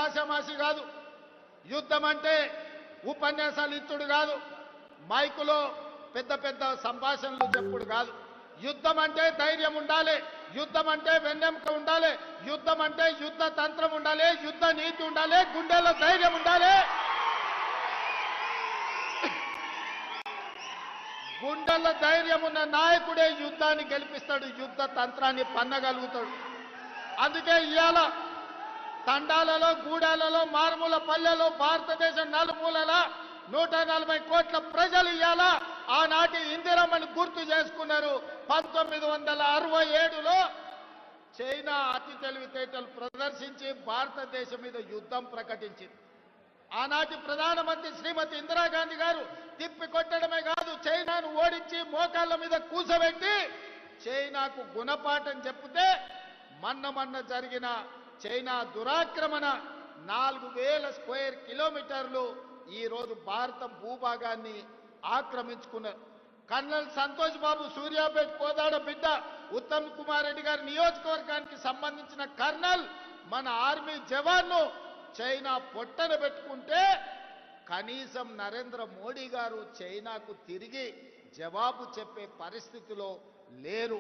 ఆషామాషి కాదు. యుద్ధం అంటే ఉపన్యాసాలు ఇచ్చుడు కాదు, మైకులో పెద్ద పెద్ద సంభాషణలు చెప్పుడు కాదు. యుద్ధం అంటే ధైర్యం ఉండాలి, యుద్ధం అంటే వెన్నెముక ఉండాలి, యుద్ధం అంటే యుద్ధ తంత్రం ఉండాలి, యుద్ధ నీతి ఉండాలి, గుండెల్లో ధైర్యం ఉండాలి. గుండెల్లో ధైర్యం ఉన్న నాయకుడే యుద్ధాన్ని గెలిపిస్తాడు, యుద్ధ తంత్రాన్ని పన్నగలుగుతాడు. అందుకే ఇవాళ తండాలలో, గూడాలలో, మారుమూల పల్లెలో, భారతదేశం నలుమూలల 140 కోట్ల ప్రజలు ఇవాళ ఆనాటి ఇందిరమ్మని గుర్తు చేసుకున్నారు. 1967లో చైనా అతి తెలివితేటలు ప్రదర్శించి భారతదేశం మీద యుద్ధం ప్రకటించింది. ఆనాటి ప్రధానమంత్రి శ్రీమతి ఇందిరాగాంధీ గారు తిప్పి కొట్టడమే కాదు, చైనాను ఓడించి మోకాళ్ళ మీద కూసబెట్టి చైనాకు గుణపాఠం చెప్తే మన్న జరిగిన చైనా దురాక్రమణ 4000 స్క్వేర్ కిలోమీటర్లు ఈరోజు భారత భూభాగాన్ని ఆక్రమించుకున్నారు. కర్నల్ సంతోష్ బాబు సూర్యాపేట కోదాడ బిడ్డ, ఉత్తమ్ కుమార్ రెడ్డి గారి నియోజకవర్గానికి సంబంధించిన కర్నల్ మన ఆర్మీ జవాన్ను చైనా పొట్టన పెట్టుకుంటే కనీసం నరేంద్ర మోడీ గారు చైనాకు తిరిగి జవాబు చెప్పే పరిస్థితిలో లేరు.